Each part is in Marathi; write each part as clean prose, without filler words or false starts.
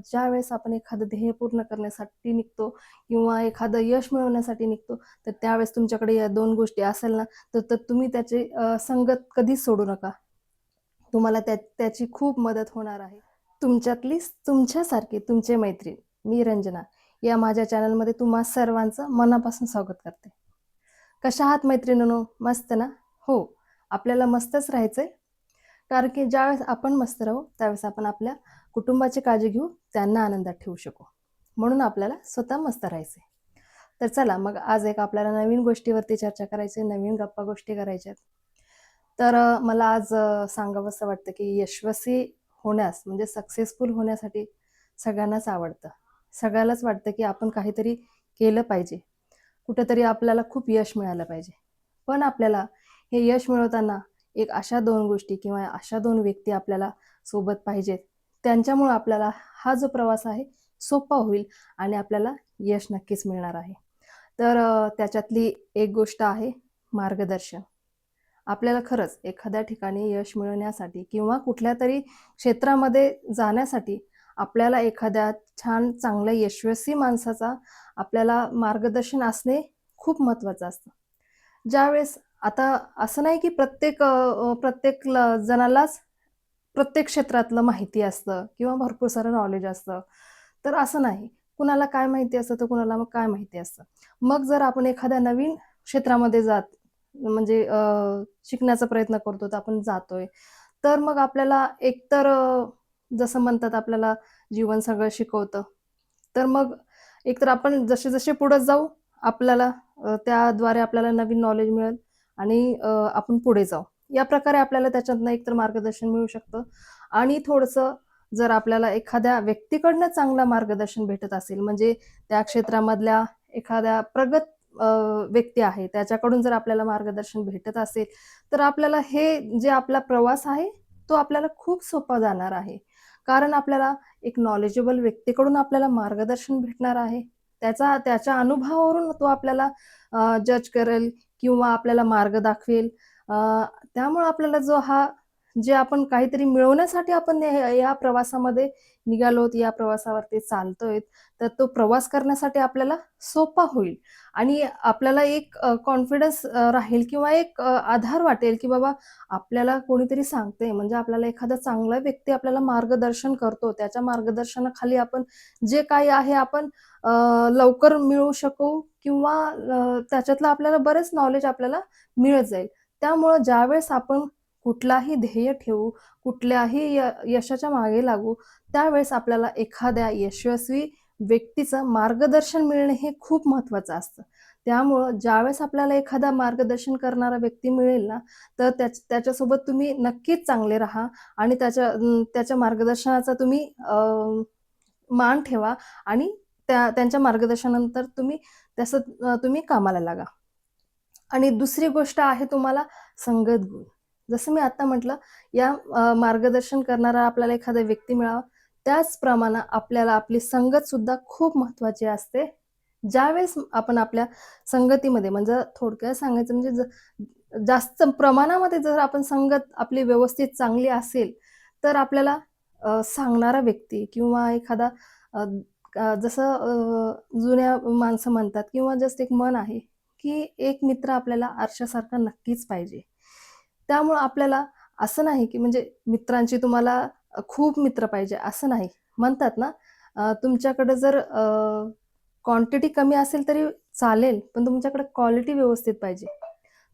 ज्यावेळेस आपण एखादं ध्येय पूर्ण करण्यासाठी निघतो किंवा एखादं यश मिळवण्यासाठी निघतो, तर त्यावेळेस तुमच्याकडे या 2 गोष्टी असेल ना, तर तुम्ही त्याची संगत कधीच सोडू नका. तुम्हाला त्याची खूप मदत होणार आहे. तुमच्यासारखी तुमचे मैत्रीण, मी रंजना, या माझ्या चॅनलमध्ये तुम्हा सर्वांचं मनापासून स्वागत करते. कशा आहात मैत्रिणींनो? मस्त ना? हो, आपल्याला मस्तच राहायचंय. कारण की ज्यावेळेस आपण मस्त राहू, त्यावेळेस आपण आपल्या कुटुंबाची काळजी घेऊ, त्यांना आनंदात ठेवू शकू. म्हणून आपल्याला स्वतः मस्त राहायचंय. तर चला मग आज एक आपल्याला नवीन गोष्टीवरती चर्चा करायची, नवीन गप्पा गोष्टी करायच्यात. तर मला आज सांगावसं वाटतं की यशस्वी होण्यास म्हणजे सक्सेसफुल होण्यासाठी सगळ्यांनाच आवडतं. सगळ्यालाच वाटतं की आपण काहीतरी केलं पाहिजे. कुठेतरी आपल्याला खूप यश मिळालं पाहिजे. पण आपल्याला हे यश मिळवताना एक अशा 2 गोष्टी किंवा अशा 2 व्यक्ती आपल्याला सोबत पाहिजेत. त्यांच्यामुळं आपल्याला हा जो प्रवास आहे सोपा होईल आणि आपल्याला यश नक्कीच मिळणार आहे. तर त्याच्यातली एक गोष्ट आहे मार्गदर्शन. आपल्याला खरंच एखाद्या ठिकाणी यश मिळवण्यासाठी किंवा कुठल्यातरी क्षेत्रामध्ये जाण्यासाठी आपल्याला एखाद्या छान चांगल्या यशस्वी माणसाचा आपल्याला मार्गदर्शन असणे खूप महत्त्वाचं असतं. ज्यावेळेस आता असं नाही की प्रत्येक जणालाच प्रत्येक क्षेत्रातलं माहिती असतं किंवा भरपूर सारं नॉलेज असतं. तर असं नाही. कुणाला काय माहिती असतं, तर कुणाला मग काय माहिती असतं. मग जर आपण एखाद्या नवीन क्षेत्रामध्ये म्हणजे शिकण्याचा प्रयत्न करतो, तर आपण जातोय. तर मग आपल्याला एकतर जसं म्हणतात आपल्याला जीवन सगळं शिकवतं. तर मग एकतर आपण जसे-जसे पुढे जाऊ, आपल्याला त्याद्वारे आपल्याला नवीन नॉलेज मिळेल आणि आपण पुढे जाऊ. या प्रकारे आपल्याला त्याच्यातनं एकतर मार्गदर्शन मिळू शकतं आणि थोडंसं जर आपल्याला एखाद्या व्यक्तीकडनं चांगलं मार्गदर्शन भेटत असेल, म्हणजे त्या क्षेत्रामधल्या एखाद्या प्रगत अ, व्यक्ती आहे, त्याच्याकडून जर आपल्याला मार्गदर्शन भेटत असेल, तर आपल्याला हे जे आपला प्रवास आहे, तो आपल्याला खूप सोपा जाणार आहे. कारण आपल्याला एक नॉलेजेबल व्यक्तीकडून आपल्याला मार्गदर्शन भेटणार आहे. त्याच्या अनुभवावरून तो आपल्याला जज करेल किंवा आपल्याला मार्ग दाखवेल. अ, त्यामुळे आपल्याला जे आपण काहीतरी मिळवण्यासाठी आपण या प्रवासामध्ये निघालोत, या प्रवासावरती चालतोय, तर तो प्रवास करण्यासाठी आपल्याला सोपा होईल आणि आपल्याला एक कॉन्फिडन्स राहील किंवा एक आधार वाटेल, की बाबा आपल्याला कोणीतरी सांगतंय म्हणजे आपल्याला एखादा चांगला व्यक्ती आपल्याला मार्गदर्शन करतो. त्याच्या मार्गदर्शनाखाली आपण जे काही आहे आपण लवकर मिळवू शकू किंवा त्याच्यातलं आपल्याला बरेच नॉलेज आपल्याला मिळत जाईल. त्यामुळं ज्यावेळेस आपण कुठलाही ध्येय ठेवू, कुठल्याही यशाच्या मागे लागू, त्यावेळेस आपल्याला एखाद्या यशस्वी व्यक्तीचं मार्गदर्शन मिळणे हे खूप महत्त्वाचं असतं. त्यामुळं ज्यावेळेस आपल्याला एखादा मार्गदर्शन करणारा व्यक्ती मिळेल ना, तर त्याच्यासोबत तुम्ही नक्कीच चांगले राहा आणि त्याच्या मार्गदर्शनाचा तुम्ही मान ठेवा आणि त्यांच्या मार्गदर्शनानंतर तुम्ही कामाला लागा. आणि दुसरी गोष्ट आहे तुम्हाला संगत गुण. जसं मी आता म्हटलं, या मार्गदर्शन करणारा आपल्याला एखादा व्यक्ती मिळावा, त्याचप्रमाणे आपल्याला आपली संगत सुद्धा खूप महत्त्वाची असते. ज्यावेळेस आपण आपल्या संगतीमध्ये म्हणजे थोडक्यात सांगायचं म्हणजे जास्त प्रमाणामध्ये जर आपण संगत आपली व्यवस्थित चांगली असेल, तर आपल्याला सांगणारा व्यक्ती किंवा एखादा अ, अ, जसं जुन्या माणसं म्हणतात किंवा जस्ट एक म्हण आहे, की एक मित्र आपल्याला आरशासारखा नक्कीच पाहिजे. त्यामुळं आपल्याला असं नाही, की म्हणजे मित्रांची तुम्हाला खूप मित्र पाहिजे असं नाही. म्हणतात ना, तुमच्याकडे जर क्वांटिटी कमी असेल तरी चालेल, पण तुमच्याकडे क्वालिटी व्यवस्थित पाहिजे.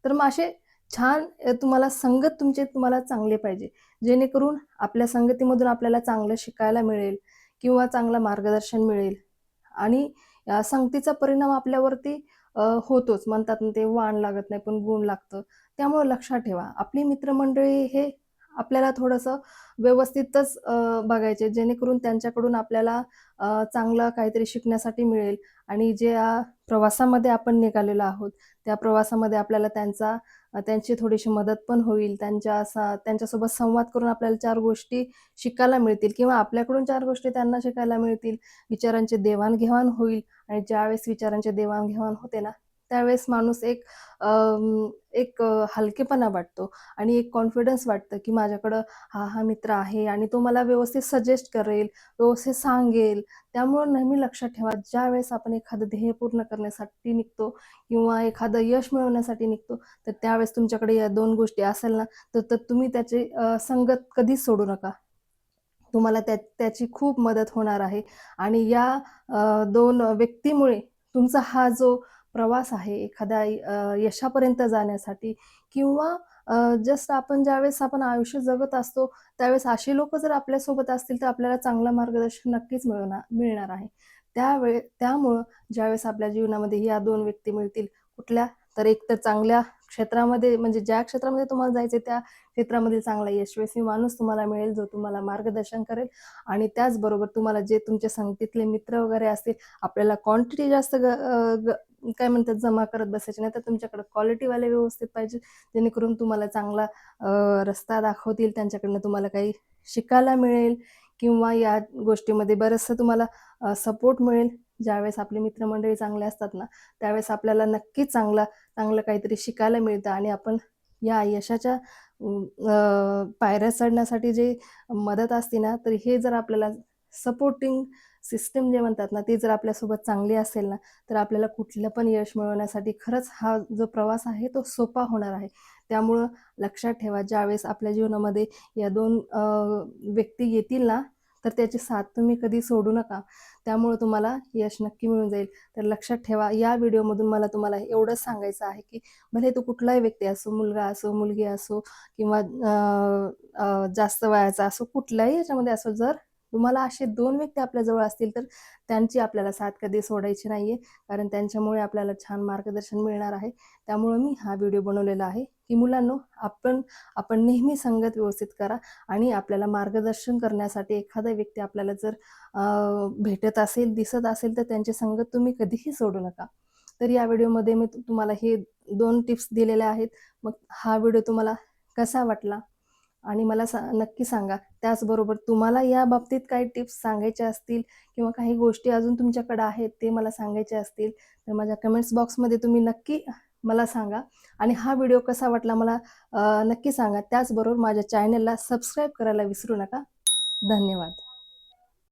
तर मग असे छान तुम्हाला संगत तुम्हाला चांगले पाहिजे. जेणेकरून आपल्या संगतीमधून आपल्याला चांगलं शिकायला मिळेल किंवा चांगलं मार्गदर्शन मिळेल आणि संगतीचा परिणाम आपल्यावरती होतोच. म्हणतात ना, ते वाण लागत नाही, पण गुण लागतं. त्यामुळे लक्षात ठेवा, आपली मित्रमंडळी हे आपल्याला थोडंसं व्यवस्थितच बघायचे, जेणेकरून त्यांच्याकडून आपल्याला चांगलं काहीतरी शिकण्यासाठी मिळेल आणि ज्या प्रवासामध्ये आपण निघालेलो आहोत, त्या प्रवासामध्ये आपल्याला त्यांची थोडीशी मदत पण होईल. त्यांच्यासोबत संवाद करून आपल्याला 4 गोष्टी शिकायला मिळतील किंवा आपल्याकडून 4 गोष्टी त्यांना शिकायला मिळतील. विचारांची देवाण होईल आणि ज्यावेळेस विचारांची देवाण होते ना, त्यावेळेस माणूस एक हलकेपणा वाटतो आणि एक कॉन्फिडन्स वाटतं, की माझ्याकडं हा मित्र आहे आणि तो मला व्यवस्थित सजेस्ट करेल, व्यवस्थित सांगेल. त्यामुळं नेहमी लक्षात ठेवा, ज्यावेळेस आपण एखादं ध्येय पूर्ण करण्यासाठी निघतो किंवा एखादं यश मिळवण्यासाठी निघतो, तर त्यावेळेस तुमच्याकडे या 2 गोष्टी असेल ना, तर तुम्ही त्याची संगत कधीच सोडू नका. तुम्हाला त्याची खूप मदत होणार आहे आणि या 2 व्यक्तीमुळे तुमचा हा जो प्रवास आहे एखाद्या यशापर्यंत जाण्यासाठी किंवा जस्ट आपण ज्यावेळेस आपण आयुष्य जगत असतो, त्यावेळेस अशी लोकं जर आपल्यासोबत असतील, तर आपल्याला चांगलं मार्गदर्शन नक्कीच मिळणार आहे. त्यामुळं ज्यावेळेस आपल्या जीवनामध्ये या 2 व्यक्ती मिळतील, कुठल्या? तर एक तर चांगल्या क्षेत्रामध्ये म्हणजे ज्या क्षेत्रामध्ये तुम्हाला जायचंय त्या क्षेत्रामधील चांगला यशस्वी माणूस तुम्हाला मिळेल, जो तुम्हाला मार्गदर्शन करेल आणि त्याचबरोबर तुम्हाला जे तुमच्या संगतीतले मित्र वगैरे असतील, आपल्याला क्वांटिटी जास्त काय म्हणतात जमा करत बसायची नाही, तर तुमच्याकडे क्वालिटीवाले व्यवस्थित पाहिजे, जेणेकरून तुम्हाला चांगला रस्ता दाखवतील. त्यांच्याकडनं तुम्हाला काही शिकायला मिळेल किंवा या गोष्टीमध्ये बरचसं तुम्हाला सपोर्ट मिळेल. ज्यावेळेस आपली मित्रमंडळी चांगले असतात ना, त्यावेळेस आपल्याला नक्कीच चांगलं काहीतरी शिकायला मिळतं आणि आपण या यशाच्या पायऱ्या चढण्यासाठी जे मदत असते ना, तर हे जर आपल्याला सपोर्टिंग सिस्टम जे म्हणतात ना, ती जर आपल्यासोबत चांगली असेल ना, तर आपल्याला कुठलं पण यश मिळवण्यासाठी खरंच हा जो प्रवास आहे तो सोपा होणार आहे. त्यामुळं लक्षात ठेवा, ज्यावेळेस आपल्या जीवनामध्ये या 2 व्यक्ती येतील ना, तर त्याची साथ तुम्ही कधी सोडू नका. त्यामुळं तुम्हाला यश नक्की मिळून जाईल. तर लक्षात ठेवा, या व्हिडिओमधून मला तुम्हाला एवढंच सांगायचं आहे, की भले तो कुठलाही व्यक्ती असो, मुलगा असो, मुलगी असो किंवा जास्त वयाचा असो, कुठल्याही ह्याच्यामध्ये असो, जर तुम्हाला असे 2 व्यक्ती आपल्या जवळ असतील, तर त्यांची आपल्याला साथ कधी सोडायची नाहीये. कारण त्यांच्यामुळे आपल्याला छान मार्गदर्शन मिळणार आहे. त्यामुळं मी हा व्हिडिओ बनवलेला आहे, की मुलांनो, आपण नेहमी संगत व्यवस्थित करा आणि आपल्याला मार्गदर्शन करण्यासाठी एखादा व्यक्ती आपल्याला जर भेटत असेल, दिसत असेल, तर त्यांची संगत तुम्ही कधीही सोडू नका. तर या व्हिडिओमध्ये मी तुम्हाला हे 2 टिप्स दिलेल्या आहेत. मग हा व्हिडिओ तुम्हाला कसा वाटला? आणि मला नक्की सांगा. त्याचबरोबर तुम्हाला या बाबतीत काही टिप्स सांगायच्या असतील किंवा काही गोष्टी अजून तुमच्याकडे आहेत ते मला सांगायचे असतील, तर माझ्या कमेंट्स बॉक्समध्ये तुम्ही नक्की मला सांगा आणि हा व्हिडिओ कसा वाटला मला नक्की सांगा. त्याचबरोबर माझ्या चॅनलला सबस्क्राईब करायला विसरू नका. धन्यवाद.